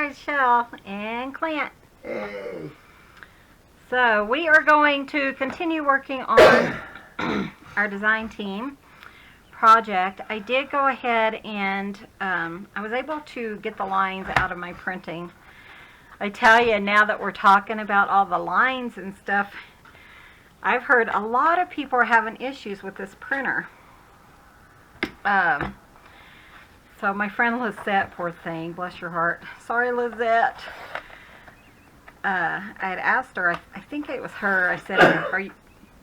guys, Chelle and Clint. Hey. So we are going to continue working on our design team project. I did go ahead and I was able to get the lines out of my printing. I tell you, now that we're talking about all the lines and stuff, I've heard a lot of people are having issues with this printer. So my friend Lizette, poor thing, bless your heart. Sorry, Lizette. I had asked her, I think it was her, I said,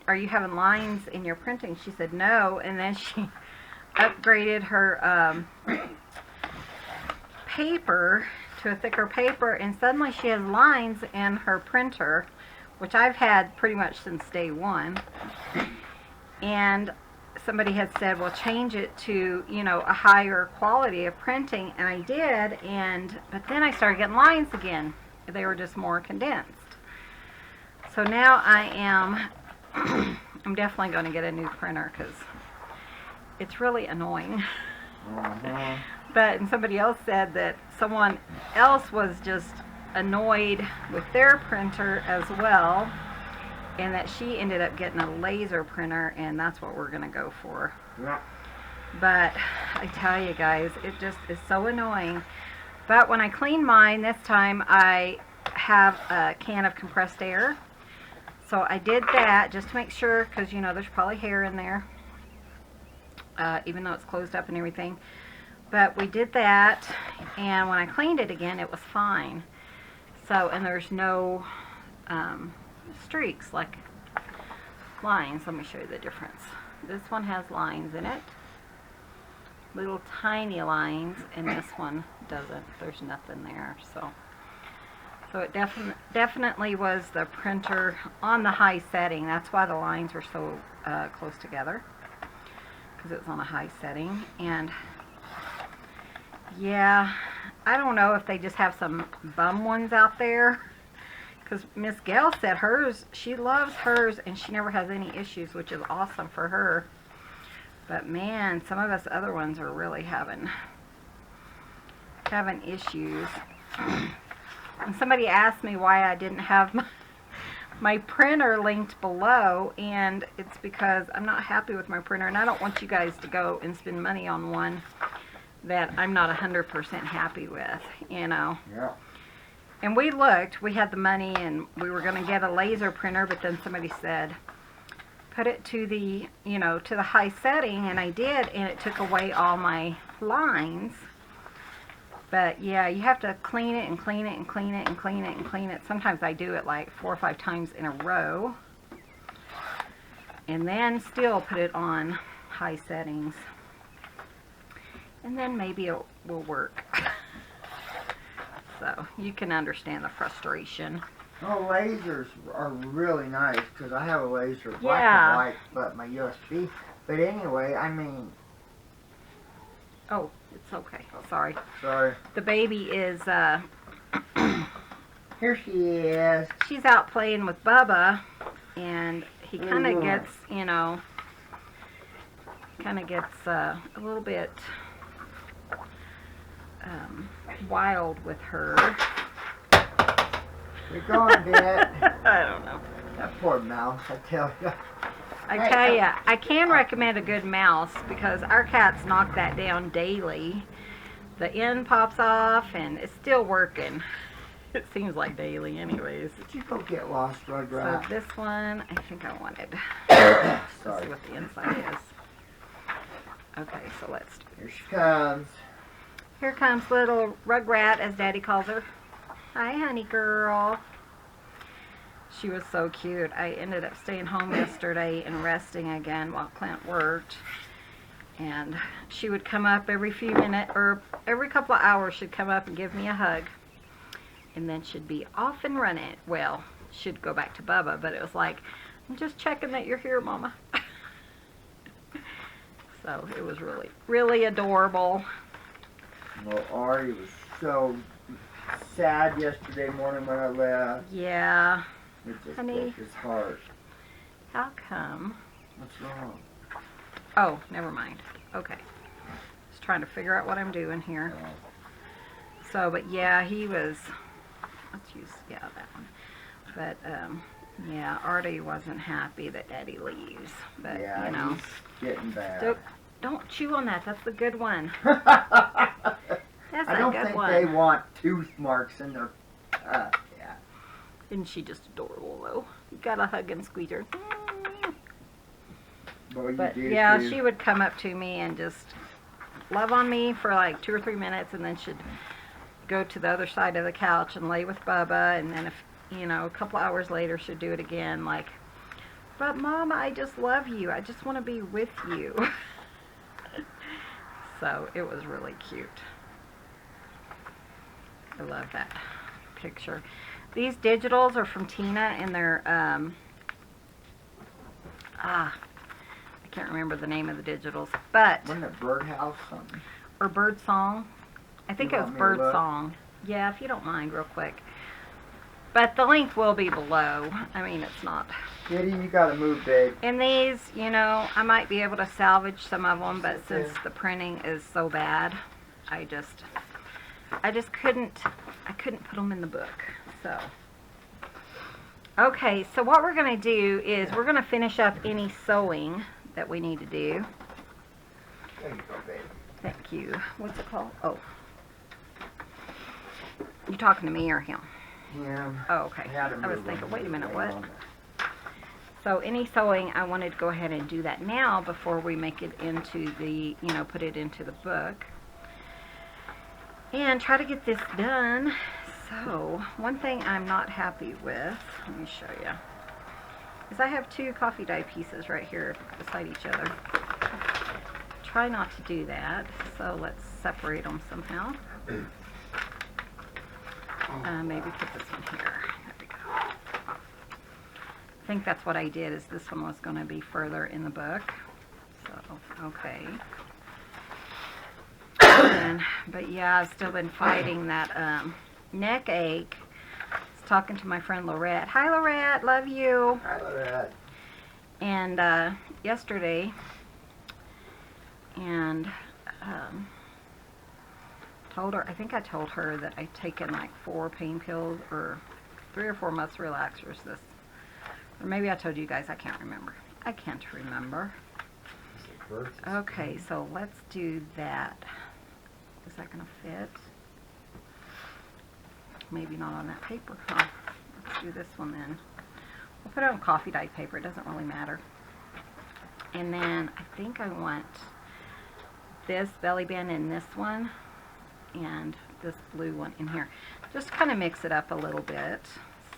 are you having lines in your printing? She said no, and then she upgraded her paper to a thicker paper, and suddenly she has lines in her printer, which I've had pretty much since day one. And somebody had said, well, change it to, you know, a higher quality of printing, and I did, but then I started getting lines again. They were just more condensed. So now I am, I'm definitely going to get a new printer because it's really annoying. But and somebody else said that someone else was just annoyed with their printer as well, and that she ended up getting a laser printer, and that's what we're going to go for. Yeah. But I tell you guys, it just is so annoying. But when I clean mine this time, I have a can of compressed air. So I did that just to make sure, because you know there's probably hair in there, even though it's closed up and everything. But we did that, and when I cleaned it again, it was fine. So, and there's no streaks, like lines. Let me show you the difference. This one has lines in it, little tiny lines, and this one doesn't. There's nothing there. So it definitely was the printer on the high setting. That's why the lines were so close together, because it was on a high setting. And yeah, I don't know if they just have some bum ones out there, because Miss Gayle said hers, she loves hers, and she never has any issues, which is awesome for her. But man, some of us other ones are really having issues. And somebody asked me why I didn't have my printer linked below, and it's because I'm not happy with my printer, and I don't want you guys to go and spend money on one that I'm not 100% happy with, you know. Yeah. And we looked, we had the money, and we were going to get a laser printer, but then somebody said, put it to the, you know, to the high setting, and I did, and it took away all my lines. But yeah, you have to clean it and clean it and clean it and clean it and clean it. Sometimes I do it like 4 or 5 times in a row, and then still put it on high settings. And then maybe it will work. So you can understand the frustration. Well, lasers are really nice, because I have a laser black and white, but my USB. But anyway, I mean... Oh, it's okay. Sorry. Sorry. The baby is, Here she is. she's out playing with Bubba, and he kind of gets, you know, a little bit wild with her. You're going, Dad. I don't know. That poor mouse, I tell you. I tell you, I can recommend a good mouse, because our cats knock that down daily. The end pops off, and it's still working. It seems like daily anyways. Did you go get lost, Rugrat? So this one, I think I wanted. Sorry. Let's see what the inside is. Okay, so let's do Here she comes. Here comes little Rugrat, as Daddy calls her. Hi, honey girl. She was so cute. I ended up staying home yesterday and resting again while Clint worked. And she would come up every few minutes, or every couple of hours, she'd come up and give me a hug. And then she'd be off and running. Well, she'd go back to Bubba, but it was like, I'm just checking that you're here, Mama. So it was really, really adorable. Well, Ari was so sad yesterday morning when I left. Yeah. It just Honey. broke his heart. How come? What's wrong? Oh, never mind. Okay. Just trying to figure out what I'm doing here. So, but yeah, he was, let's use, yeah, that one. But, yeah, Artie wasn't happy that Daddy leaves. But, yeah, you know. he's getting bad. Don't chew on that. That's the good one. I That's a don't good think one. they want tooth marks in their, yeah. Isn't she just adorable, though? You gotta hug and squeeze her. Well, you But, do yeah, too. she would come up to me and just love on me for like 2 or 3 minutes, and then she'd go to the other side of the couch and lay with Bubba, and then if, you know, a couple hours later she'd do it again, like, but Mama, I just love you. I just want to be with you. So it was really cute. I love that picture. These digitals are from Tina, and they're, I can't remember the name of the digitals, but, Wasn't it Birdhouse something? or Bird Song. I think You it was want me to Bird look? Song. Yeah, if you don't mind, real quick. But the link will be below. I mean, it's not. Kitty, you gotta move, babe. And these, you know, I might be able to salvage some of them, but Sit since the printing is so bad, I just couldn't put them in the book. So, okay, so what we're going to do is we're going to finish up any sewing that we need to do. There you go, babe. Thank you. What's it called? Oh. You talking to me or him? Yeah. Oh, okay. had to I was move thinking, them. wait a minute, what? So any sewing, I wanted to go ahead and do that now before we make it into the, you know, put it into the book. And try to get this done. So, one thing I'm not happy with, let me show you, is I have 2 coffee dye pieces right here beside each other. Try not to do that, so let's separate them somehow. Maybe put this one here. There we go. I think that's what I did, is this one was going to be further in the book. So, okay. But yeah, I've still been fighting that neck ache. I was talking to my friend Lorette. Hi Lorette, love you. I love that. And yesterday, and told her, I think I told her that I'd taken like 4 pain pills or 3 or 4 muscle relaxers this, or maybe I told you guys, I can't remember. I can't remember. Okay, so let's do that. Is that going to fit? Maybe not on that paper, huh? Let's do this one then. We'll put it on coffee dyed paper. It doesn't really matter. And then I think I want this belly band in this one and this blue one in here. Just kind of mix it up a little bit.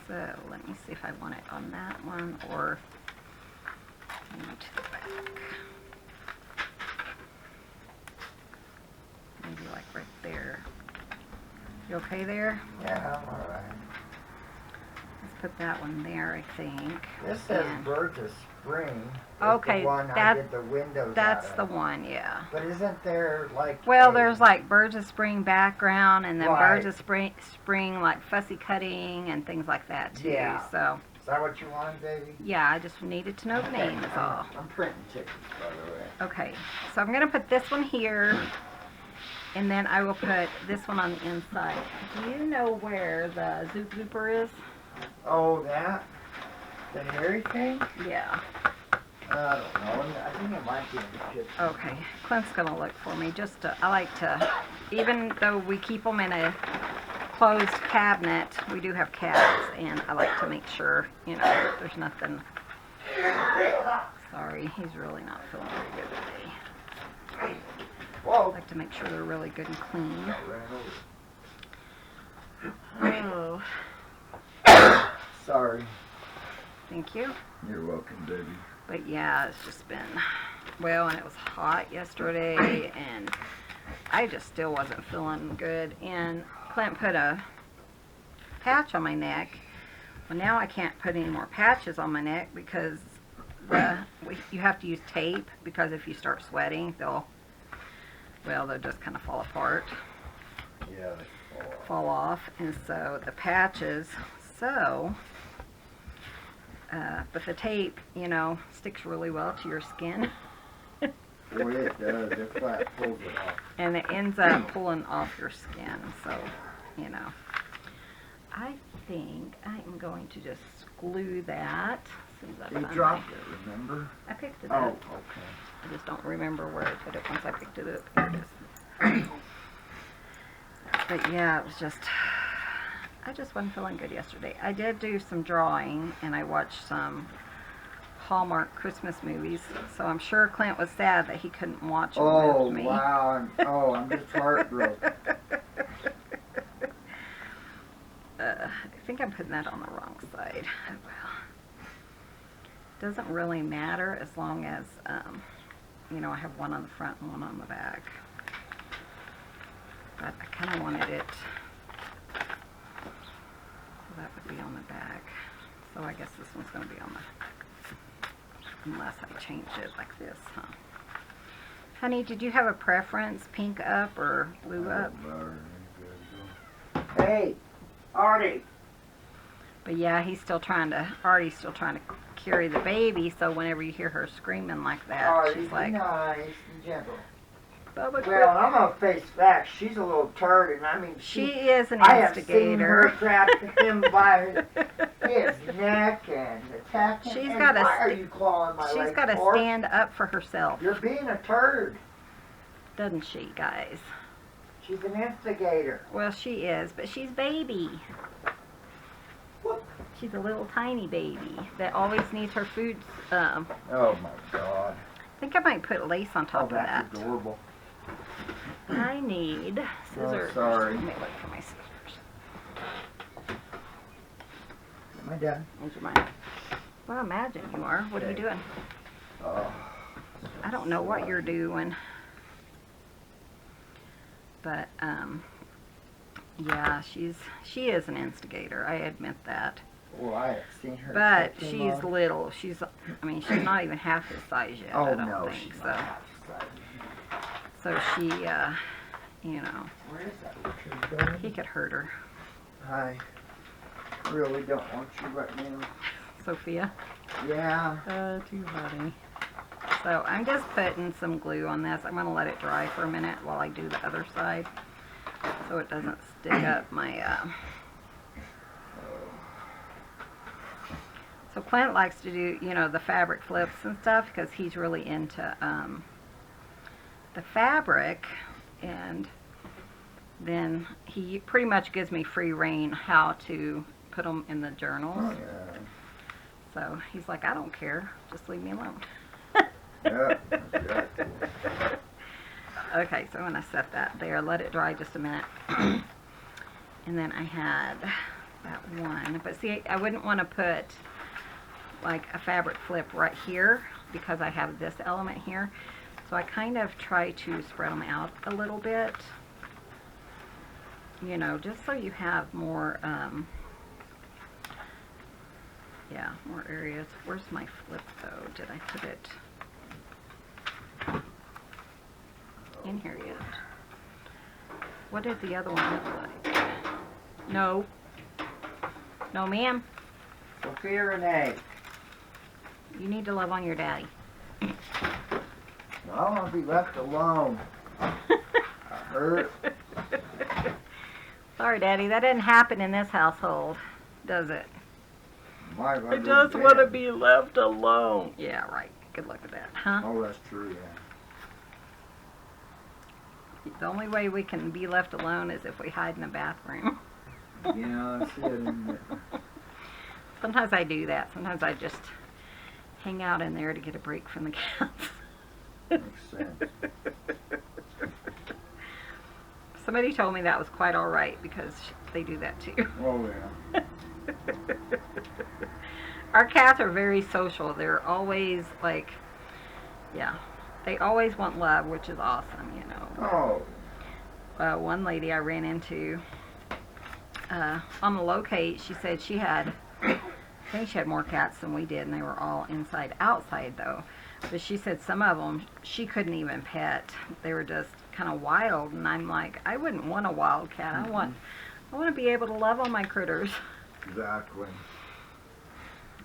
So let me see if I want it on that one or to the back. Maybe like right there. You okay there? Yeah, I'm alright. Let's put that one there, I think. This says And- Birds of Spring. Okay, The one I that- did the windows That's out the of. one, yeah. But isn't there like Well, a- there's like Birds of Spring background, and then Right. Birds of Spring like fussy cutting and things like that too. Yeah. So Is that what you wanted, baby? yeah, I just needed to know the name is all. I'm printing tickets, by the way. Okay, so I'm gonna put this one here, and then I will put this one on the inside. Do you know where the Zoop Zooper is? Oh, that? The hairy thing? Yeah. I don't know. I think it might be in the kitchen. Okay, Clint's gonna look for me. Just to, I like to, even though we keep them in a closed cabinet, we do have cats, and I like to make sure, you know, there's nothing. Sorry, he's really not feeling very good today. I Whoa. like to make sure they're really good and clean. Ran Oh, over. Sorry. thank you. You're welcome, baby. But yeah, it's just been, well, and it was hot yesterday, and I just still wasn't feeling good. And Clint put a patch on my neck. Well, now I can't put any more patches on my neck because you have to use tape, because if you start sweating, they'll just kind of fall apart, Yeah, they fall off. And so the patches, but the tape, you know, sticks really well to your skin. Boy, it does. It flat pulls it off. And it ends up pulling off your skin. So you know. I think I am going to just glue that. As soon as I They find dropped it, remember? I picked it Oh, up. okay. I just don't remember where I put it once I picked it up. Here it is. But yeah, it was just, I just wasn't feeling good yesterday. I did do some drawing, and I watched some Hallmark Christmas movies, so I'm sure Clint was sad that he couldn't watch them with me. Wow. I'm just heartbroken. I think I'm putting that on the wrong side. Oh, well. Doesn't really matter as long as, you know, I have one on the front and one on the back. But I kind of wanted it, so that would be on the back. So I guess this one's going to be on the, unless I change it like this, huh? Honey, did you have a preference, pink up or blue up? Hey, Artie. But yeah, Artie's still trying to carry the baby, so whenever you hear her screaming like that, Artie, she's like, nice and gentle. Bubba, Well, I'm gonna face facts. She's a little turd, and I mean, she is an I have seen her instigator. grab him by his neck and attack him. She's and gotta why are you clawing my She's leg got to for? stand up for herself, You're being a turd. doesn't she, guys? She's an instigator. Well, she is, but she's baby. What? She's a little tiny baby that always needs her food. Oh my God. I think I might put lace on top of that. That's adorable. I need scissors. Oh, sorry. Let me look for my scissors. Am I done? Those are mine. Well, imagine you are. What are you doing? Oh. I don't know what you're doing. But, yeah, she is an instigator. I admit that. Well, I have seen her. But take him she's on. little. She's not even half his size yet. Oh I don't no, think she's so. not half the size. So she, you know, Where is that Richard he could hurt her. I really don't want you right now. Sophia. Yeah. Too funny. So I'm just putting some glue on this. I'm going to let it dry for a minute while I do the other side, so it doesn't stick up my, So Clint likes to do, you know, the fabric flips and stuff because he's really into the fabric, and then he pretty much gives me free reign how to put them in the journals. Oh, yeah. So he's like, I don't care, just leave me alone. Yeah, that's right. Okay, so I'm going to set that there, let it dry just a minute. And then I had that one, but see, I wouldn't want to put like a fabric flip right here because I have this element here. So I kind of try to spread them out a little bit, you know, just so you have more, yeah, more areas. Where's my flip though? Did I put it in here yet? What did the other one look like? No. No, ma'am. Sophia Renee. You need to love on your daddy. No, I want to be left alone. I hurt. Sorry, Daddy, that didn't happen in this household, does it? My I just want to be left alone. Yeah, right. Good luck with that, huh? Oh, that's true, yeah. The only way we can be left alone is if we hide in the bathroom. Yeah, that's it, isn't it? Sometimes I do that. Sometimes I just hang out in there to get a break from the cats. Makes sense. Somebody told me that was quite all right because they do that too. Oh, yeah. Our cats are very social. They're always like, yeah, they always want love, which is awesome, you know. Oh. One lady I ran into on the locate, she said she had, I think she had more cats than we did, and they were all inside outside though. But she said some of them she couldn't even pet. They were just kind of wild, and I'm like, I wouldn't want a wild cat. I want to be able to love on my critters. Exactly.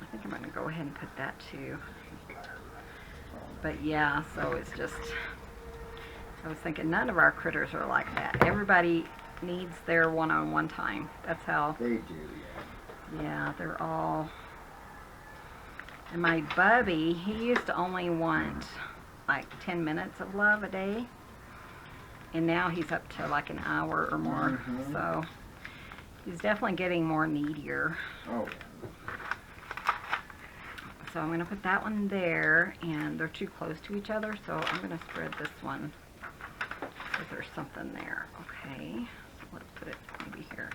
I think I'm going to go ahead and put that too. But yeah, so it's just, I was thinking none of our critters are like that. Everybody needs their one-on-one time. That's how. They do, yeah. Yeah, they're all. And my Bubby, he used to only want like 10 minutes of love a day. And now he's up to like an hour or more. Mm-hmm. So he's definitely getting more needier. Oh. So I'm going to put that one there, and they're too close to each other, so I'm going to spread this one because there's something there. Okay, so let's put it maybe here.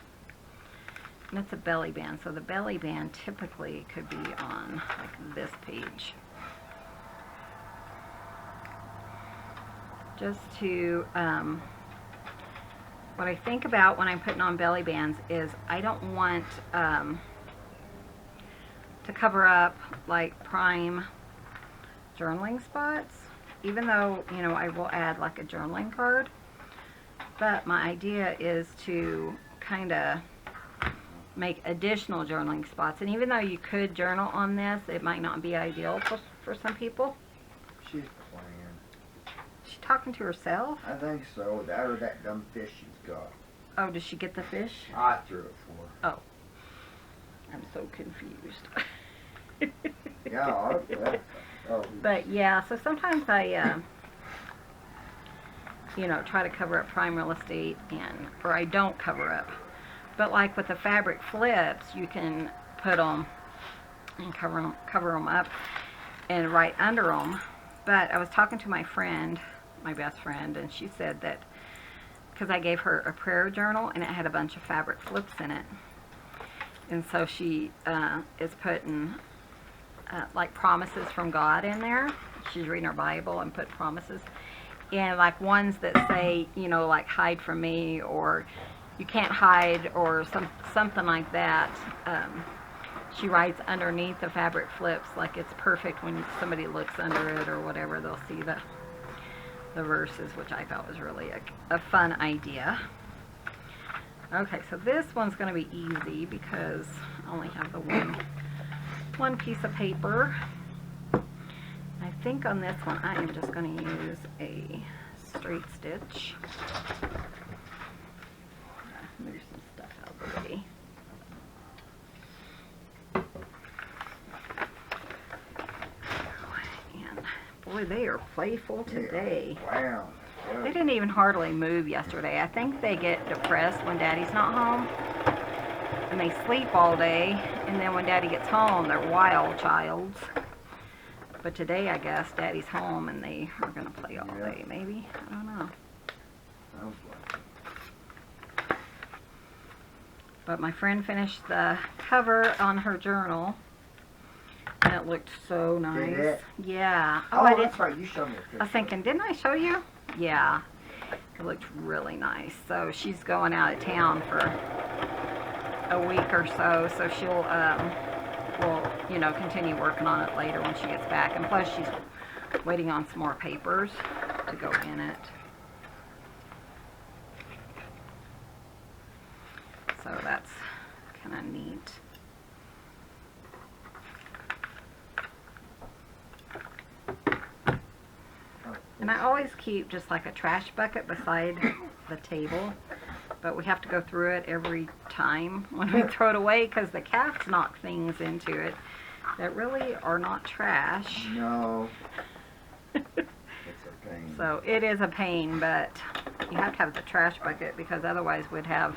And it's a belly band, so the belly band typically could be on like this page. Just to, what I think about when I'm putting on belly bands is I don't want to cover up like prime journaling spots, even though, you know, I will add like a journaling card. But my idea is to kind of make additional journaling spots. And even though you could journal on this, it might not be ideal for some people. She's playing. She talking to herself? I think so. That or that dumb fish she's got. Oh, did she get the fish? I threw it for her. Oh. I'm so confused. Yeah, But yeah, so sometimes I, you know, try to cover up prime real estate, or I don't cover up. But like with the fabric flips, you can put them and cover them up and right under them. But I was talking to my friend, my best friend, and she said that because I gave her a prayer journal and it had a bunch of fabric flips in it. And so she is putting like promises from God in there. She's reading her Bible and put promises. And like ones that say, you know, like hide from me, or you can't hide, or something like that. She writes underneath the fabric flips like it's perfect when somebody looks under it or whatever. They'll see the verses, which I thought was really a fun idea. Okay, so this one's going to be easy because I only have the one piece of paper. I think on this one I am just going to use a straight stitch. Move some stuff out of the way. And boy, they are playful today. Yeah. Wow. They didn't even hardly move yesterday. I think they get depressed when Daddy's not home. And they sleep all day. And then when Daddy gets home, they're wild childs. But today, I guess, Daddy's home and they are going to play all day, maybe. I don't know. Sounds like. But my friend finished the cover on her journal. And it looked so nice. Did it? Yeah. Oh, I didn't. that's right. You showed me a picture. I was thinking, didn't I show you? Yeah. It looked really nice. So she's going out of town for a week or so. So she'll, will, you know, continue working on it later when she gets back. And plus she's waiting on some more papers to go in it. So that's kind of neat. And I always keep just like a trash bucket beside the table, but we have to go through it every time when we throw it away because the cats knock things into it that really are not trash. No. It's a pain. So it is a pain, but you have to have the trash bucket because otherwise we'd have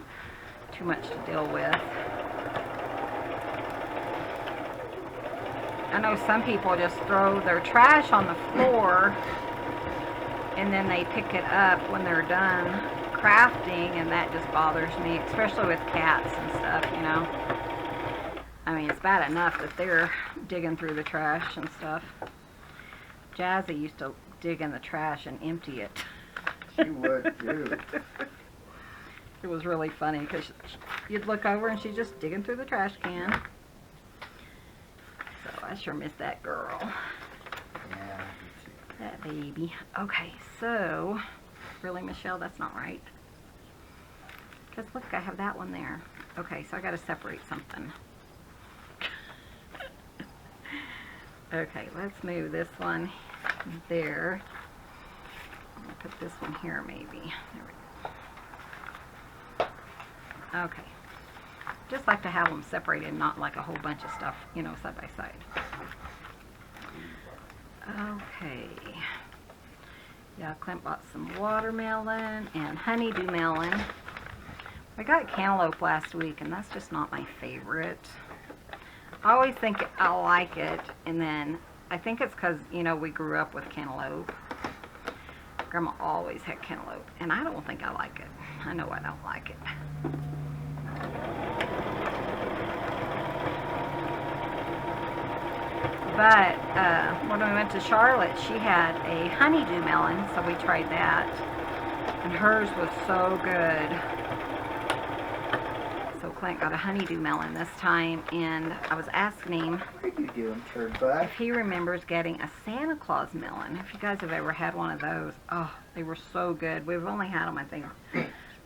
too much to deal with. I know some people just throw their trash on the floor and then they pick it up when they're done crafting, and that just bothers me, especially with cats and stuff, you know. I mean, it's bad enough that they're digging through the trash and stuff. Jazzy used to dig in the trash and empty it. She would too. It was really funny because you'd look over and she's just digging through the trash can. So I sure miss that girl. Yeah. That baby. Okay, so, really, Michelle, that's not right. Because look, I have that one there. Okay, so I got to separate something. Okay, let's move this one there. I'm going to put this one here, maybe. There we go. Okay. Just like to have them separated, not like a whole bunch of stuff, you know, side by side. Okay. Yeah, Clint bought some watermelon and honeydew melon. I got cantaloupe last week, and that's just not my favorite. I always think I like it, and then I think it's because, you know, we grew up with cantaloupe. Grandma always had cantaloupe, and I don't think I like it. I know I don't like it. But when we went to Charlotte, she had a honeydew melon, so we tried that. And hers was so good. So Clint got a honeydew melon this time, and I was asking him What are you doing, turd butt? if he remembers getting a Santa Claus melon. If you guys have ever had one of those, oh, they were so good. We've only had them, I think,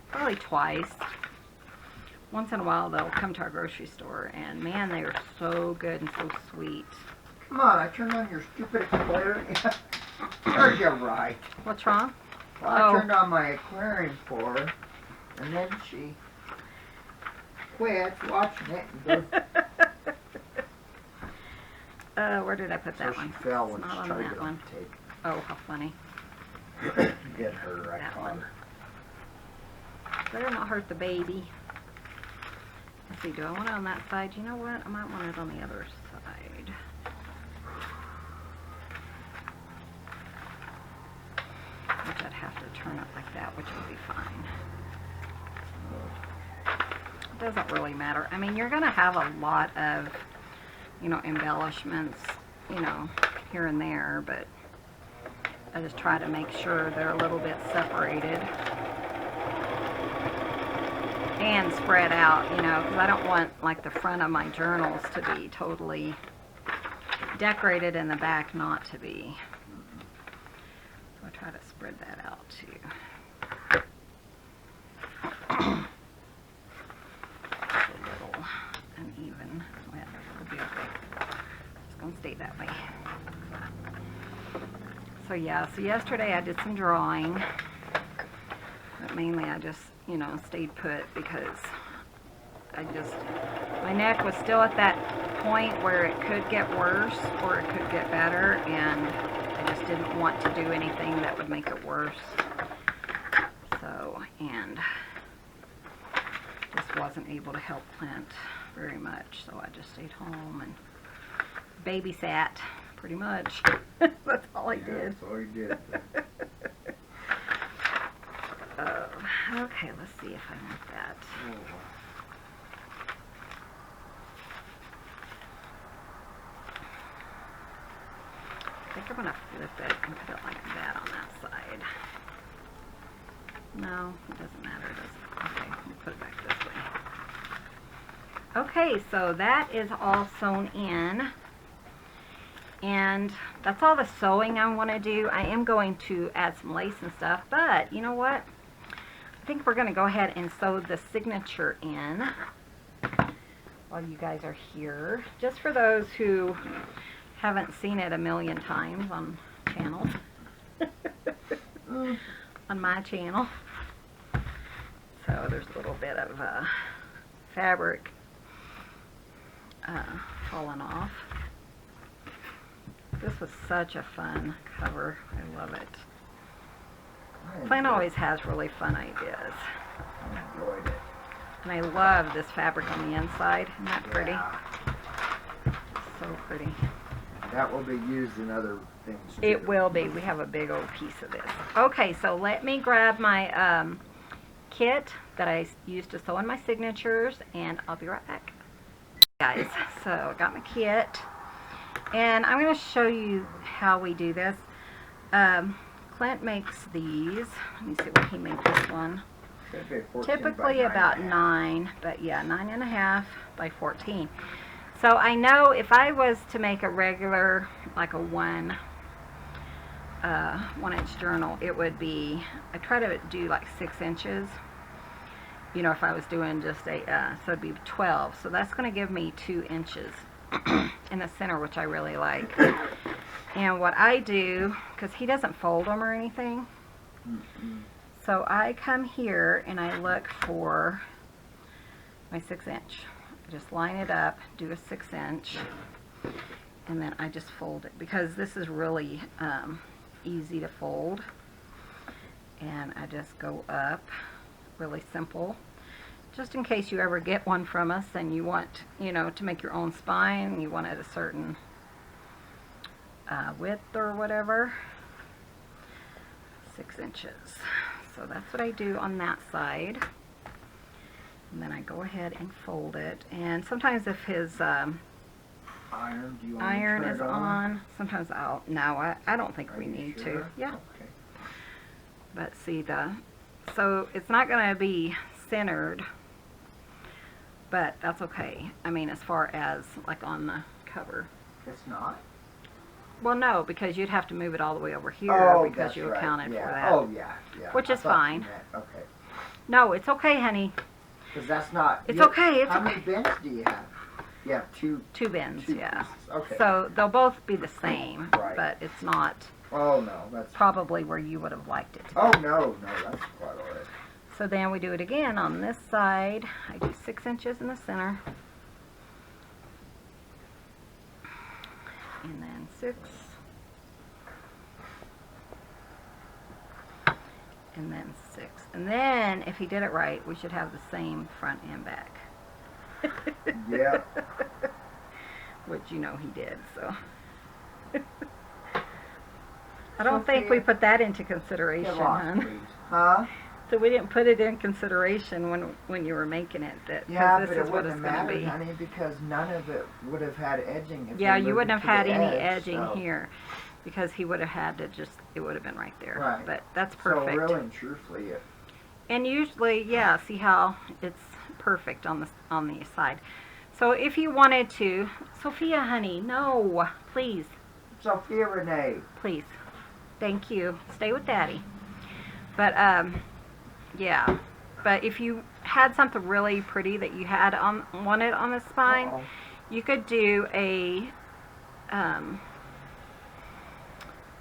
probably twice. Once in a while, they'll come to our grocery store, and man, they are so good and so sweet. Come on, I turned on your stupid aquarium. Are you right? What's wrong? Well, I turned on my aquarium for her, and then she quit watching it and goes, where did I put that so one? she fell when It's she not on tried to that get one. on the tape. Oh, how funny. Get her, I That caught one. her. Better not hurt the baby. Let's see, do I want it on that side? You know what? I might want it on the other side. Which I'd have to turn it like that, which would be fine. It doesn't really matter. I mean, you're going to have a lot of, you know, embellishments, you know, here and there, but I just try to make sure they're a little bit separated and spread out, you know, because I don't want, like, the front of my journals to be totally decorated and the back not to be. So I try to spread that out, too. It's a little uneven. Well, it'll be okay. It's going to stay that way. So, yeah, so yesterday I did some drawing. But mainly I just, you know, stayed put because my neck was still at that point where it could get worse or it could get better, and I just didn't want to do anything that would make it worse. So, and just wasn't able to help Clint very much, so I just stayed home and babysat, pretty much. That's all I did. That's all you did. Okay, let's see if I want that. I think I'm going to flip it and put it like that on that side. No, it doesn't matter, does it? Okay, we'll put it back this way. Okay, so that is all sewn in. And that's all the sewing I want to do. I am going to add some lace and stuff, but you know what? I think we're going to go ahead and sew the signature in while you guys are here. Just for those who haven't seen it a million times on channel. On my channel. So there's a little bit of fabric falling off. This was such a fun cover. I love it. Clint always has really fun ideas. I enjoyed it. And I love this fabric on the inside. Isn't that pretty? Yeah. So pretty. That will be used in other things too. It will be. We have a big old piece of this. Okay, so let me grab my kit that I used to sew in my signatures, and I'll be right back. Guys, so I got my kit, and I'm going to show you how we do this. Clint makes these. Let me see what he made this one. Typically about 9, but yeah, 9.5 by 14. So I know if I was to make a regular, like a 1 inch journal, it would be, I try to do like 6 inches. You know, if I was doing just a, so it'd be 12. So that's going to give me 2 inches in the center, which I really like. And what I do, because he doesn't fold them or anything, so I come here and I look for my 6-inch. I just line it up, do a 6-inch, and then I just fold it because this is really easy to fold. And I just go up, really simple. Just in case you ever get one from us and you want, you know, to make your own spine, you want it a certain width or whatever. 6 inches. So that's what I do on that side. And then I go ahead and fold it. And sometimes if his iron is on, sometimes I'll, no, I don't think we need to. Yeah. Okay. But see so it's not going to be centered, but that's okay. I mean, as far as like on the cover. It's not? Well, no, because you'd have to move it all the way over here because you accounted for that. Oh, yeah, yeah. Which is fine. Okay. No, it's okay, honey. Because that's not... It's okay, it's how okay. many bins do you have? You have two bins, yeah. pieces. Okay. So they'll both be the same, Right. but it's not Oh, no, that's... probably where you would have liked it to be. Oh, no, that's quite all right. So then we do it again on this side. I do 6 inches in the center. And then 6. And then 6. And then, if he did it right, we should have the same front and back. Yeah. Which you know he did, so. I don't think we put that into consideration, hon. Huh? So we didn't put it in consideration when you were making it. That Yeah, this but is it what wouldn't it's have going to mattered, be. honey, because none of it would have had edging. If Yeah, we you moved wouldn't it have to had the any edge, edging so. here, because he would have had to just, it would have been right there. Right. But that's perfect. So really and truthfully, And usually, yeah, see how it's perfect on the side. So if you wanted to, Sophia, honey, no, please, Sophia Renee. please, thank you. Stay with Daddy. But yeah. But if you had something really pretty that you had wanted on the spine, you could do a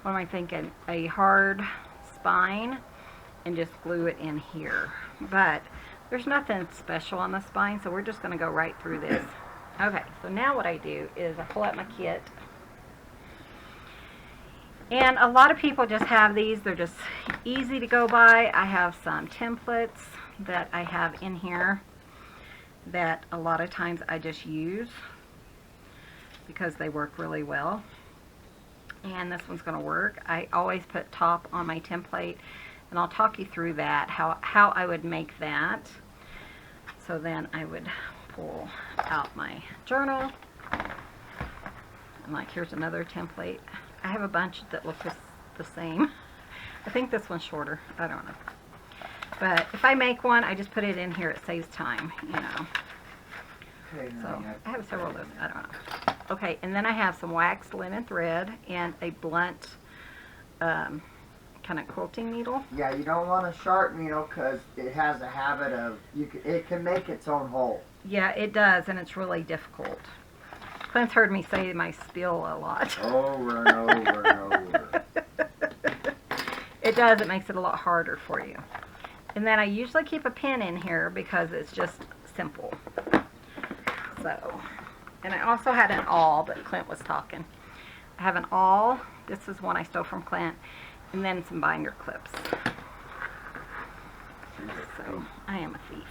what am I thinking? A hard spine and just glue it in here. But there's nothing special on the spine, so we're just going to go right through this. Okay, so now what I do is I pull out my kit. And a lot of people just have these. They're just easy to go by. I have some templates that I have in here that a lot of times I just use because they work really well. And this one's going to work. I always put top on my template, and I'll talk you through that, how I would make that. So then I would pull out my journal. I'm like, here's another template. I have a bunch that look the same. I think this one's shorter. I don't know. But if I make one, I just put it in here. It saves time, you know. Okay, So I have several of those. I don't know. Okay, and then I have some waxed linen thread and a blunt kind of quilting needle. Yeah, you don't want a sharp needle because it has a habit of, it can make its own hole. Yeah, it does, and it's really difficult. Clint's heard me say my spiel a lot. Over and over and over. It does. It makes it a lot harder for you. And then I usually keep a pin in here because it's just simple. So, and I also had an awl, but Clint was talking. I have an awl. This is one I stole from Clint. And then some binder clips. So, I am a thief.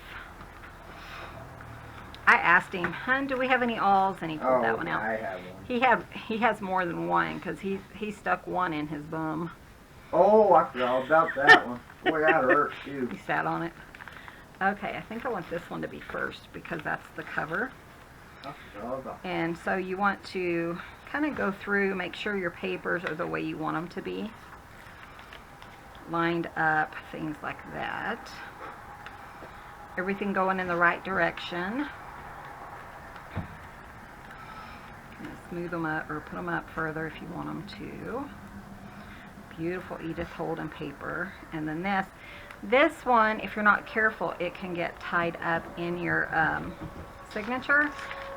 I asked him, "Hun, do we have any awls?" And he pulled that one out. I have one. He has more than one because he stuck one in his bum. Oh, I forgot all about that one. Boy, that hurt too. He sat on it. Okay, I think I want this one to be first because that's the cover. I forgot all about And so you want to kind of go through, make sure your papers are the way you want them to be. Lined up, things like that. Everything going in the right direction. Smooth them up or put them up further if you want them to. Beautiful Edith Holden paper. And then this one, if you're not careful, it can get tied up in your signature.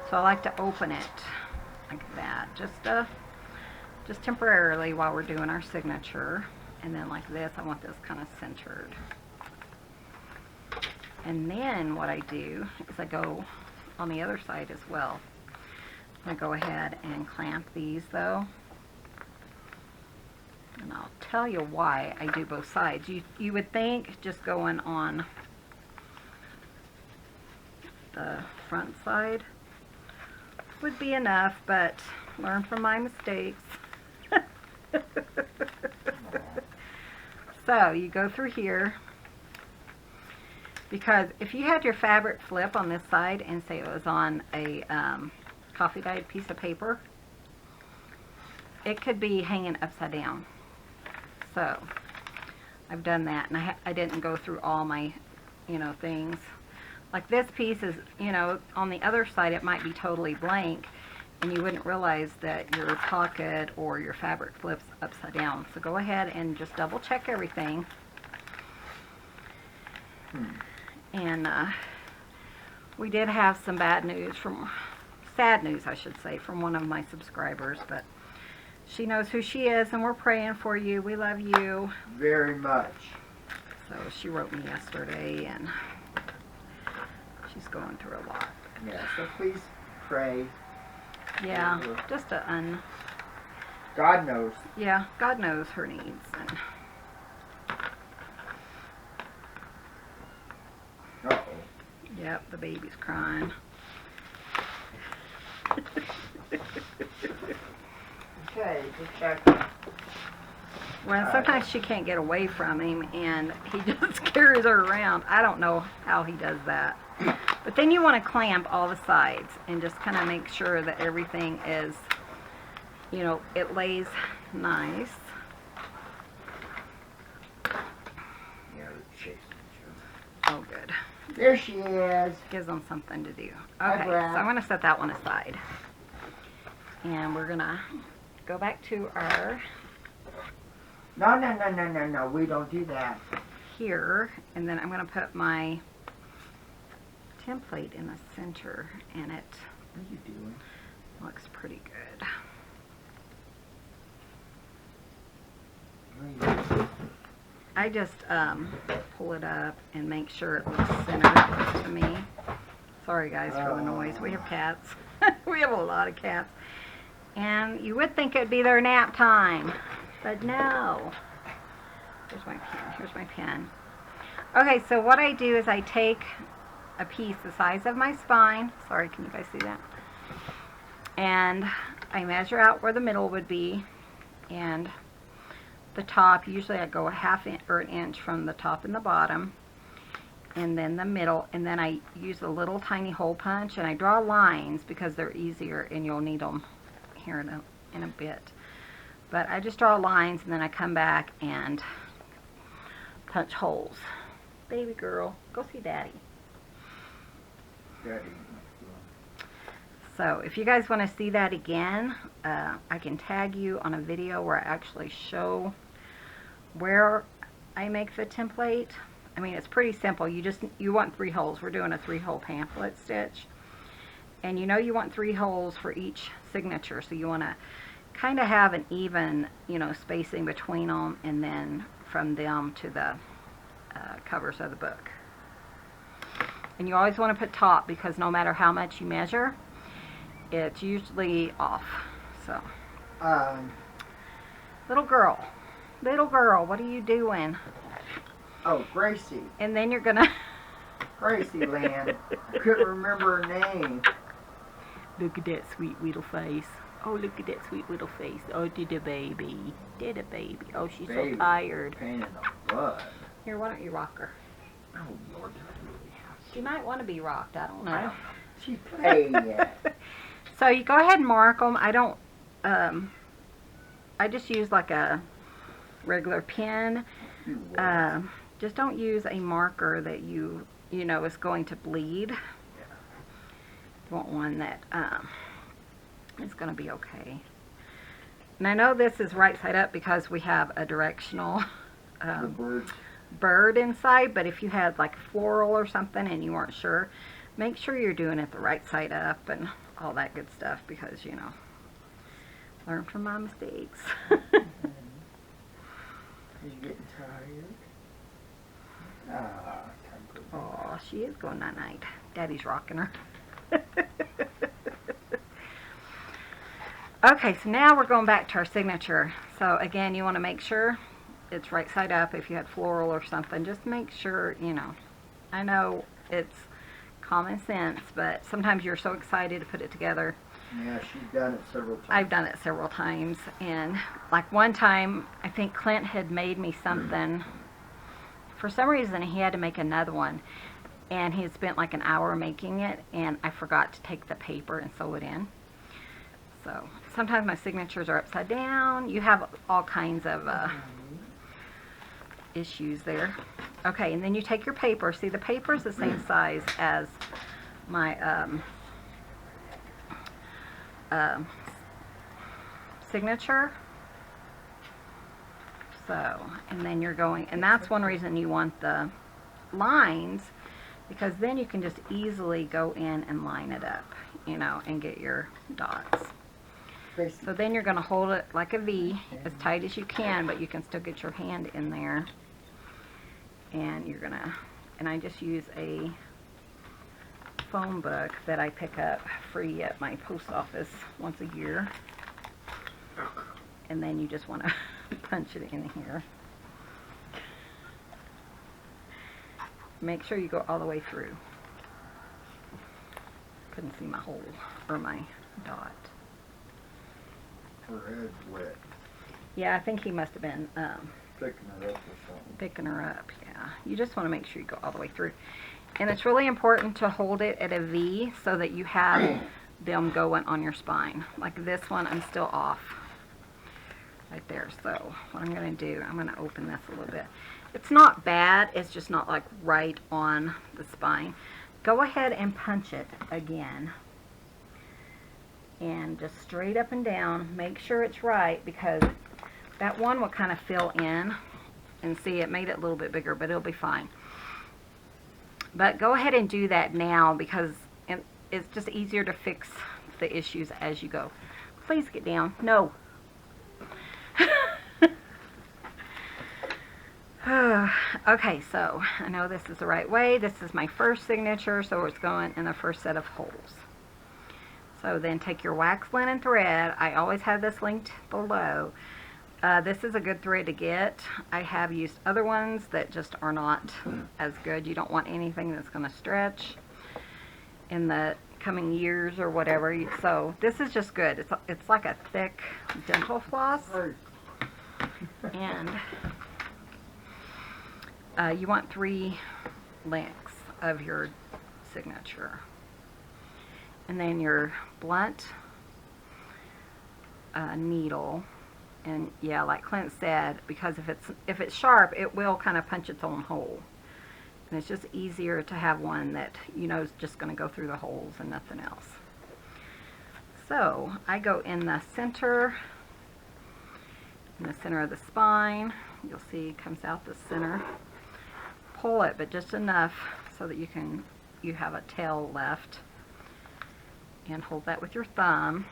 So I like to open it like that, just temporarily while we're doing our signature. And then like this, I want this kind of centered. And then what I do is I go on the other side as well. I go ahead and clamp these though. And I'll tell you why I do both sides. You would think just going on the front side would be enough, but learn from my mistakes. So you go through here, because if you had your fabric flip on this side and say it was on a coffee dyed piece of paper, it could be hanging upside down. So I've done that, and I didn't go through all my, things. Like this piece is, on the other side it might be totally blank, and you wouldn't realize that your pocket or your fabric flips upside down. So go ahead and just double check everything. And we did have some sad news I should say, from one of my subscribers, but she knows who she is, and we're praying for you. We love you very much. So she wrote me yesterday, and she's going through a lot. Yeah, so please pray. Yeah, just God knows. Yeah, God knows her needs. And uh-oh. Yep, the baby's crying. Okay, just check. Well, sometimes she can't get away from him, and he just carries her around. I don't know how he does that. But then you want to clamp all the sides and just kind of make sure that everything is, it lays nice. Yeah, chasing Oh, good. There she is. Gives them something to do. Hi, Okay, so Brad. I'm going to set that one aside. And we're going to go back to our No, we don't do that. here, and then I'm going to put my template in the center, and it What are you doing? looks pretty good. What are you doing? I just pull it up and make sure it looks centered to me. Sorry guys for the noise. We have cats. We have a lot of cats. And you would think it'd be their nap time, but no. Here's my pen. Here's my pen. Okay, so what I do is I take a piece the size of my spine. Sorry, can you guys see that? And I measure out where the middle would be, and the top, usually I go a half inch or an inch from the top and the bottom, and then the middle, and then I use a little tiny hole punch, and I draw lines because they're easier, and you'll need them here in a bit. But I just draw lines, and then I come back and punch holes. Baby girl, go see Daddy. Daddy. So if you guys want to see that again, I can tag you on a video where I actually show where I make the template. I mean, it's pretty simple. You want 3 holes. We're doing a 3-hole pamphlet stitch. And you want 3 holes for each signature. So you want to kind of have an even, spacing between them, and then from them to the covers of the book. And you always want to put top, because no matter how much you measure, it's usually off. So, little girl, what are you doing? Oh, Gracie. And then you're gonna Gracie Land. I couldn't remember her name. Look at that sweet little face. Oh, look at that sweet little face. Oh, did a baby. Oh, she's so tired. Pain in the butt. Here, why don't you rock her? Oh, Lord, I really have to. She might want to be rocked. I don't know. She's playing yet. So you go ahead and mark them. I don't, I just use like a regular pen. Just don't use a marker that you know is going to bleed. Yeah. You want one that is going to be okay. And I know this is right side up because we have a directional bird inside, but if you had like floral or something and you weren't sure, make sure you're doing it the right side up and all that good stuff, because learn from my mistakes. Are you getting tired? Oh, she is going night-night. Daddy's rocking her. Okay, so now we're going back to our signature. So again, you want to make sure it's right side up. If you had floral or something, just make sure, you know. I know it's common sense, but sometimes you're so excited to put it together. Yeah, she's done it several times. I've done it several times, and like one time, I think Clint had made me something. For some reason, he had to make another one, and he had spent like an hour making it, and I forgot to take the paper and sew it in. So sometimes my signatures are upside down. You have all kinds of issues there. Okay, and then you take your paper. See, the paper is the same size as my signature. So, and then you're going, and that's one reason you want the lines, because then you can just easily go in and line it up, you know, and get your dots. So then you're going to hold it like a V, as tight as you can, but you can still get your hand in there. And you're going to, and I just use a phone book that I pick up free at my post office once a year. And then you just want to punch it in here. Make sure you go all the way through. Couldn't see my hole or my dot. Her head's wet. Yeah, I think he must have been Picking it up or something. picking her up. Yeah, you just want to make sure you go all the way through. And it's really important to hold it at a V so that you have them going on your spine. Like this one, I'm still off right there. So what I'm going to do, I'm going to open this a little bit. It's not bad, it's just not like right on the spine. Go ahead and punch it again. And just straight up and down, make sure it's right, because that one will kind of fill in. And see, it made it a little bit bigger, but it'll be fine. But go ahead and do that now, because it's just easier to fix the issues as you go. Please get down. No. Okay, so I know this is the right way. This is my first signature, so it's going in the first set of holes. So then take your wax linen thread. I always have this linked below. This is a good thread to get. I have used other ones that just are not as good. You don't want anything that's going to stretch in the coming years or whatever. So this is just good. It's like a thick dental floss. And you want 3 lengths of your signature. And then your blunt needle, and yeah, like Clint said, because if it's sharp, it will kind of punch its own hole. And it's just easier to have one that you know is just going to go through the holes and nothing else. So I go in the center of the spine. You'll see it comes out the center. Pull it, but just enough so that you have a tail left. And hold that with your thumb.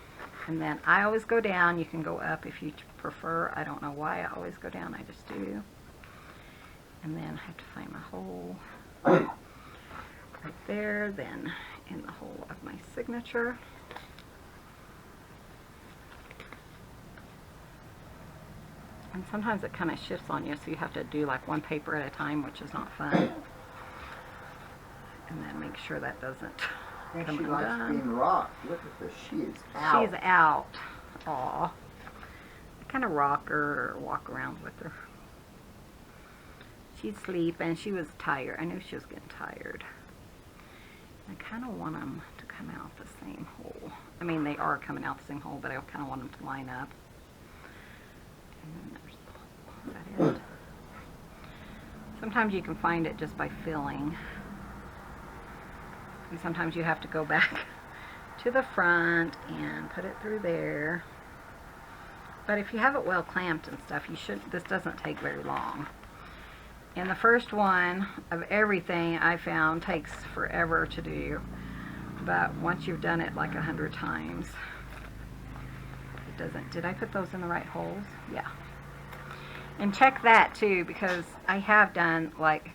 And then I always go down. You can go up if you prefer. I don't know why I always go down. I just do. And then I have to find my hole right there. Then in the hole of my signature. And sometimes it kind of shifts on you, so you have to do like one paper at a time, which is not fun. And then make sure that doesn't And come she likes undone. being rocked. Look at this. She is out. She's out. Aw. I kind of rock her or walk around with her. She'd sleep, and she was tired. I knew she was getting tired. I kind of want them to come out the same hole. I mean, they are coming out the same hole, but I kind of want them to line up. And then there's the hole. Is that it? Sometimes you can find it just by filling. And sometimes you have to go back to the front and put it through there. But if you have it well clamped and stuff, this doesn't take very long. And the first one of everything I found takes forever to do. But once you've done it like 100 times, it doesn't. Did I put those in the right holes? Yeah. And check that too, because I have done like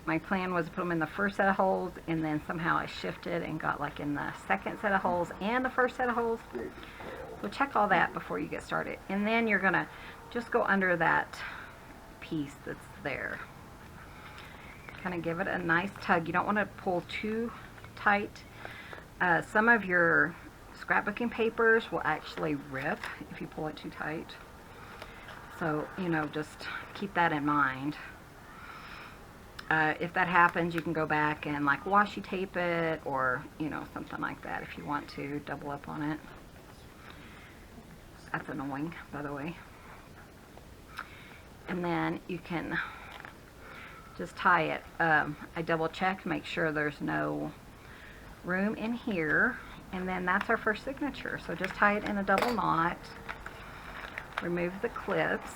my plan was to put them in the first set of holes, and then somehow I shifted and got like in the second set of holes and the first set of holes. So check all that before you get started. And then you're gonna just go under that piece that's there. Kind of give it a nice tug. You don't want to pull too tight. Some of your scrapbooking papers will actually rip if you pull it too tight. So, you know, just keep that in mind. If that happens, you can go back and like washi tape it, or, you know, something like that if you want to double up on it. That's annoying, by the way. And then you can just tie it. I double checked, make sure there's no room in here, and then that's our first signature. So just tie it in a double knot, remove the clips,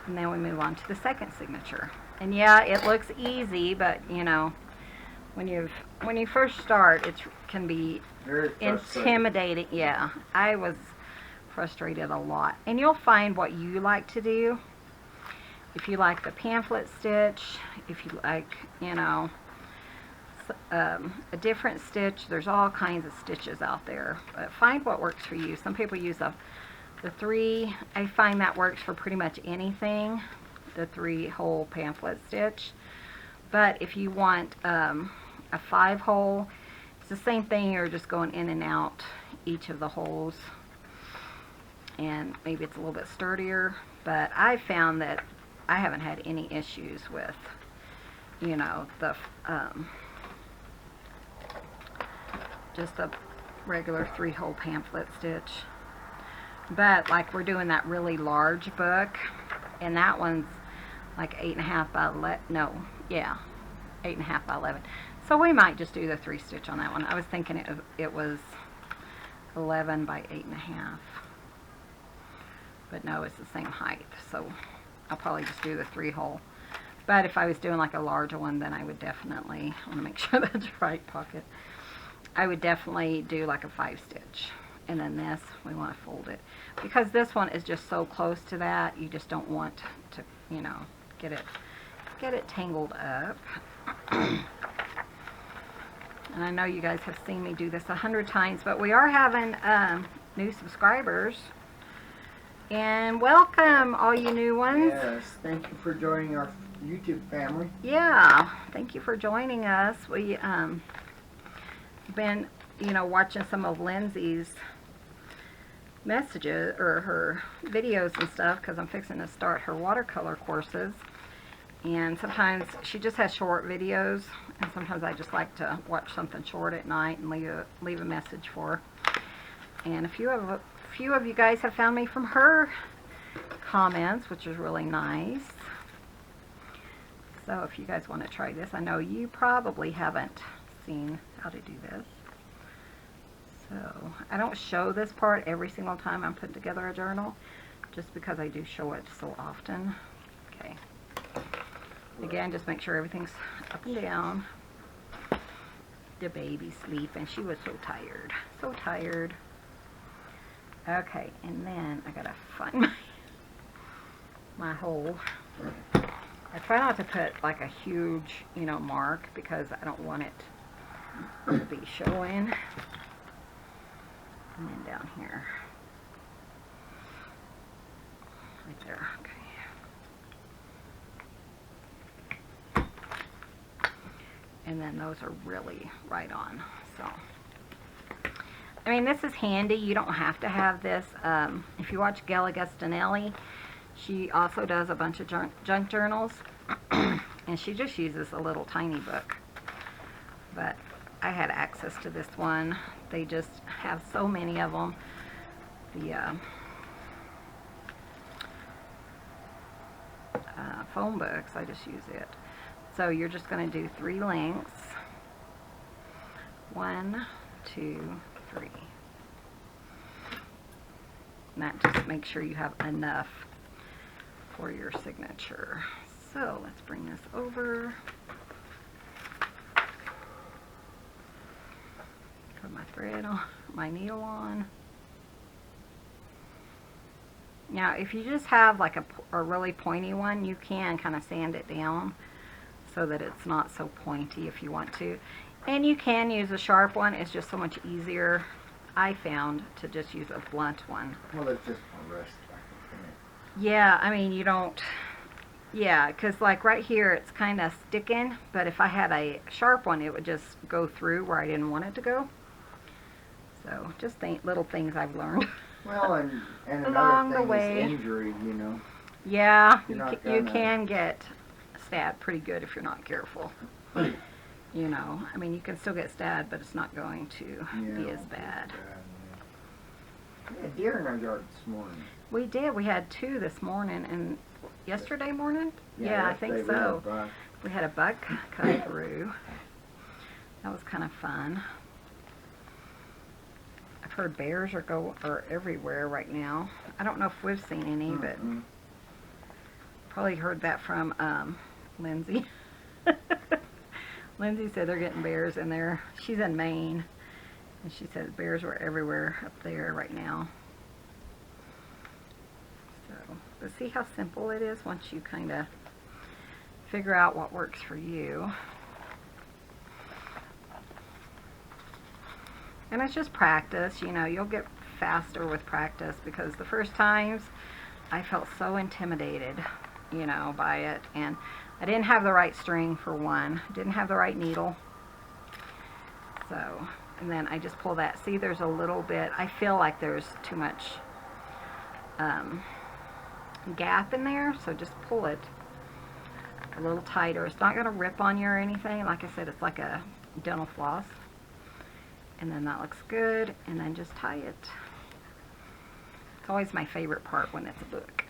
and then we move on to the second signature. And yeah, it looks easy, but you know, when you first start, it can be Very intimidating. Yeah, I was frustrated a lot. And you'll find what you like to do. If you like the pamphlet stitch, if you like, you know, a different stitch, there's all kinds of stitches out there. But find what works for you. Some people use the 3. I find that works for pretty much anything, the 3-hole pamphlet stitch. But if you want a 5-hole, it's the same thing. You're just going in and out each of the holes, and maybe it's a little bit sturdier. But I found that I haven't had any issues with, you know, the just a regular 3-hole pamphlet stitch. But like, we're doing that really large book, and that one's like 8.5 by 11. No, yeah, 8.5 by 11. So we might just do the 3 stitch on that one. I was thinking it was 11 by 8.5, but no, it's the same height. So I'll probably just do the 3-hole. But if I was doing like a larger one, then I would definitely, I want to make sure that's right pocket, I would definitely do like a 5 stitch. And then this, we want to fold it, because this one is just so close to that. You just don't want to, you know, get it tangled up. And I know you guys have seen me do this 100 times, but we are having new subscribers. And welcome, all you new ones. Yes, thank you for joining our YouTube family. Yeah, thank you for joining us. We been, you know, watching some of Lindsay's messages or her videos and stuff, because I'm fixing to start her watercolor courses. And sometimes she just has short videos, and sometimes I just like to watch something short at night and leave a message for her. And a few of you guys have found me from her comments, which is really nice. So if you guys want to try this, I know you probably haven't seen how to do this. So I don't show this part every single time I'm putting together a journal, just because I do show it so often. Okay. Again, just make sure everything's up and down. The baby's sleeping. She was so tired. So tired. Okay, and then I gotta find my hole. I try not to put like a huge, you know, mark, because I don't want it to be showing. And then down here. Right there, okay. And then those are really right on. So, I mean, this is handy. You don't have to have this. If you watch Gayle Agostinelli, she also does a bunch of junk journals. And she just uses a little tiny book. But I had access to this one. They just have so many of them. The phone books, I just use it. So you're just going to do 3 lengths. 1, 2, 3. And that just makes sure you have enough for your signature. So let's bring this over. Put my thread on, my needle on. Now, if you just have like a really pointy one, you can kind of sand it down so that it's not so pointy if you want to. And you can use a sharp one. It's just so much easier, I found, to just use a blunt one. Well, it's just more rusty, I think. Yeah, I mean, you don't... Yeah, because like right here, it's kind of sticking. But if I had a sharp one, it would just go through where I didn't want it to go. So, just little things I've learned. Well, and Along the another thing way. is injury, you know. Yeah, You're you can get stabbed pretty good if you're not careful. You know, I mean, you can still get stabbed, but it's not going to be as bad. We had deer in our yard this morning. We did. We had 2 this morning, and yesterday morning? Yeah, I think so. We had a buck come through. That was kind of fun. I've heard bears are everywhere right now. I don't know if we've seen any, but probably heard that from Lindsay. Lindsay said they're getting bears in there. She's in Maine, and she said bears were everywhere up there right now. So, but see how simple it is once you kind of figure out what works for you. And it's just practice, you know, you'll get faster with practice, because the first times I felt so intimidated, you know, by it. And I didn't have the right string for one, didn't have the right needle. So, and then I just pull that. See, there's a little bit, I feel like there's too much gap in there, so just pull it a little tighter. It's not going to rip on you or anything. Like I said, it's like a dental floss. And then that looks good, and then just tie it. It's always my favorite part when it's a book.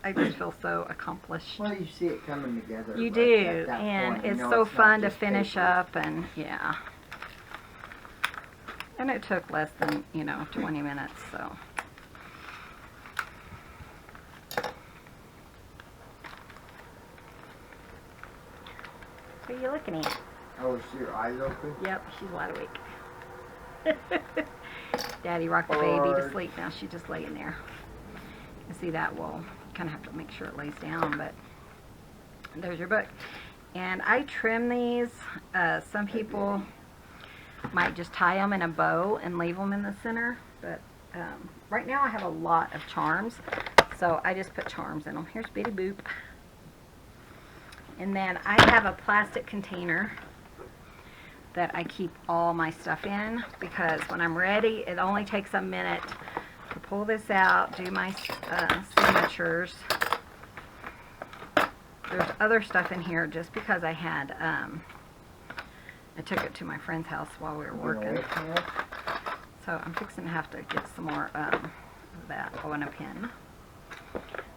I just feel so accomplished. Well, you see it coming together. You right do, at that and point. You it's know so it's not fun to just finish paper. up, and yeah. And it took less than, you know, 20 minutes, so. What are you looking at? Oh, is your eyes open? Yep, she's wide awake. Daddy rocked the baby to sleep. Now she's just laying there. You see that? Well, kind of have to make sure it lays down, but there's your book. And I trim these. Some people might just tie them in a bow and leave them in the center, but right now I have a lot of charms, so I just put charms in them. Here's Bitty Boop. And then I have a plastic container that I keep all my stuff in, because when I'm ready, it only takes a minute to pull this out, do my signatures. There's other stuff in here just because I had, I took it to my friend's house while we were working. So I'm fixing to have to get some more of that. Oh, and a pin.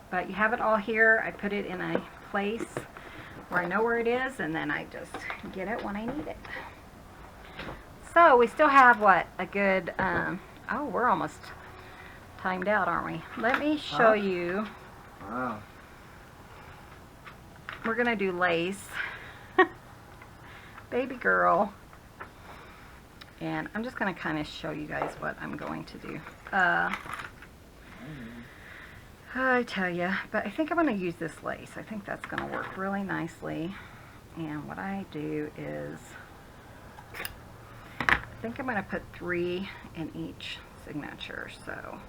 But you have it all here. I put it in a place where I know where it is, and then I just get it when I need it. So we still have, what, a good, oh, we're almost timed out, aren't we? Let me show you. Wow. We're going to do lace. Baby girl. And I'm just going to kind of show you guys what I'm going to do. I tell you, but I think I'm going to use this lace. I think that's going to work really nicely. And what I do is, I think I'm going to put 3 in each signature. So,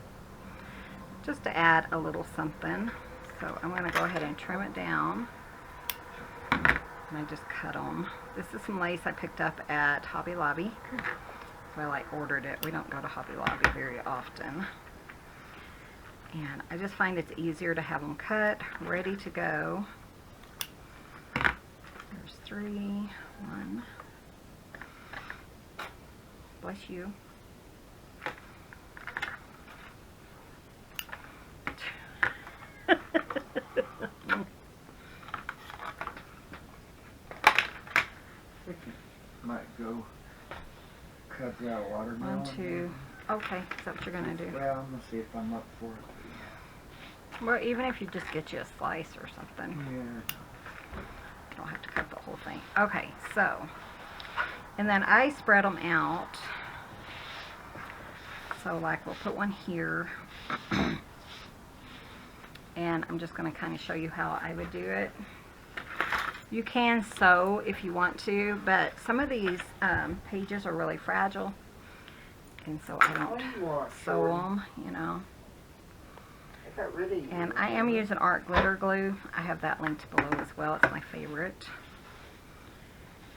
just to add a little something. So I'm going to go ahead and trim it down. And I just cut them. This is some lace I picked up at Hobby Lobby. Well, I ordered it. We don't go to Hobby Lobby very often. And I just find it's easier to have them cut, ready to go. There's 3. 1. Bless you. Might go cut that watermelon. 1, 2. Okay, is that what you're going to do? Well, I'm going to see if I'm up for it. Well, even if you just get you a slice or something. Yeah. You don't have to cut the whole thing. Okay, so, and then I spread them out. So, like, we'll put one here. And I'm just going to kind of show you how I would do it. You can sew if you want to, but some of these pages are really fragile, and so I don't sew them, you know. And I am using art glitter glue. I have that linked below as well. It's my favorite,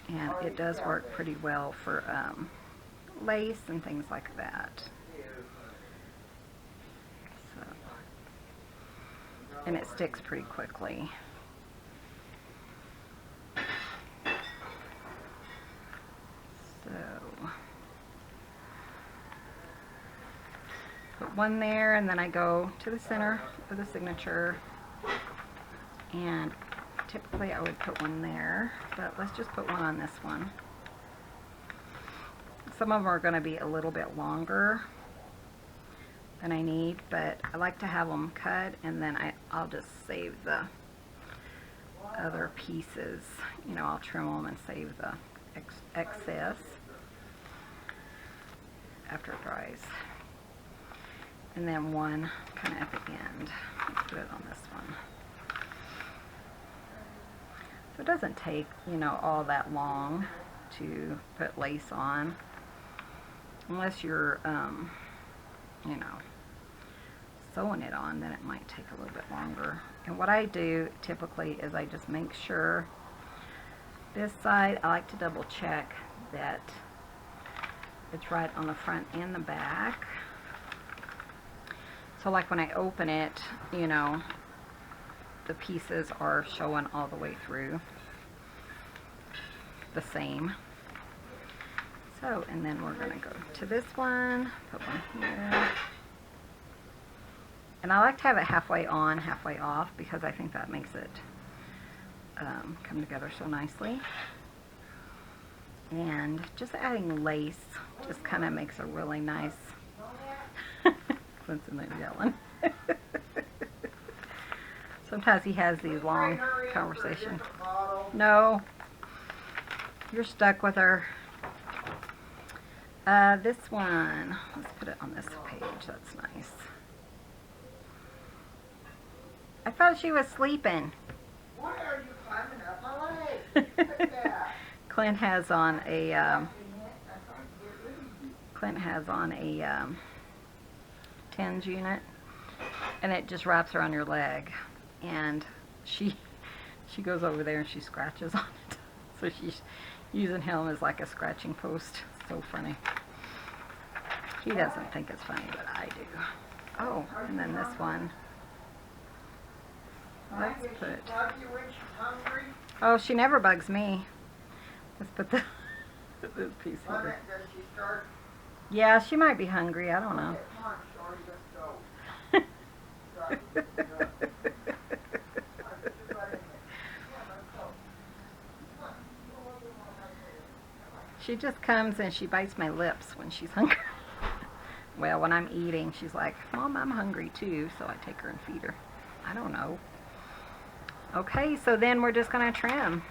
and it does work pretty well for lace and things like that. So, and it sticks pretty quickly. So, put one there, and then I go to the center of the signature, and typically I would put one there, but let's just put one on this one. Some of them are going to be a little bit longer than I need, but I like to have them cut, and then I'll just save the other pieces. You know, I'll trim them and save the excess after it dries. And then one kind of at the end. Let's put it on this one. So it doesn't take, you know, all that long to put lace on, unless you're, you know, sewing it on, then it might take a little bit longer. And what I do typically is I just make sure this side, I like to double check that it's right on the front and the back. So like when I open it, you know, the pieces are showing all the way through the same. So, and then we're going to go to this one, put one here. And I like to have it halfway on, halfway off, because I think that makes it come together so nicely. And just adding lace just kind of makes a really nice... Clint's in there yelling. Sometimes he has these long conversations. No. You're stuck with her. This one, let's put it on this page. That's nice. I thought she was sleeping. Why are you climbing up my leg? Look at that. Clint has on a TENS unit, and it just wraps around your leg, and she goes over there and she scratches on it. So she's using him as like a scratching post. So funny. He doesn't think it's funny, but I do. Oh, and then this one. Let's put... Oh, she never bugs me. Let's put this piece here. Yeah, she might be hungry. I don't know. She just comes and she bites my lips when she's hungry. Well, when I'm eating, she's like, Mom, I'm hungry too, so I take her and feed her. I don't know. Okay, so then we're just going to trim.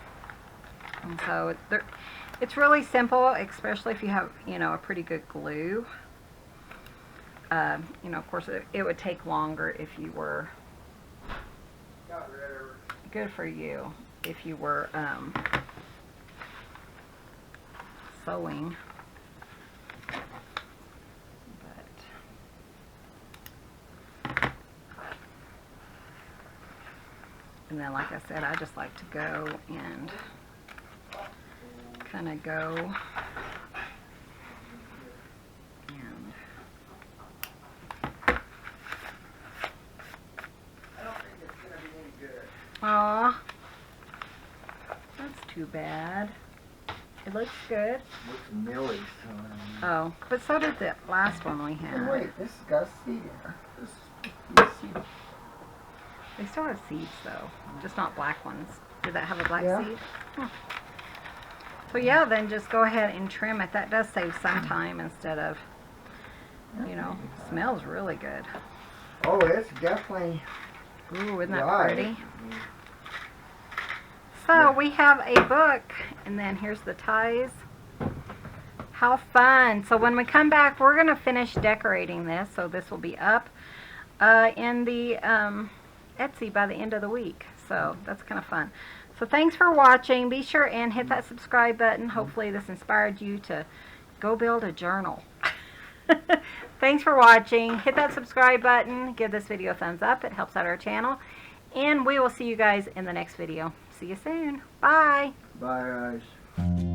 And so it's really simple, especially if you have, you know, a pretty good glue. You know, of course, it would take longer if you were, good for you, if you were sewing. And then, like I said, I just like to go and kind of go and aw, that's too bad. It looks good. Looks Millie's. Oh, but so did the last one we had. Oh, wait, this has got a seed in there. This seed. They still have seeds though, just not black ones. Did that have a black seed? Huh. So yeah, then just go ahead and trim it. That does save some time instead of, you know, smells really good. Oh, it's definitely. Ooh, isn't that pretty? So we have a book, and then here's the ties. How fun. So when we come back, we're going to finish decorating this. So this will be up in the Etsy by the end of the week. So that's kind of fun. So thanks for watching. Be sure and hit that subscribe button. Hopefully this inspired you to go build a journal. Thanks for watching. Hit that subscribe button. Give this video a thumbs up. It helps out our channel. And we will see you guys in the next video. See you soon. Bye. Bye, guys.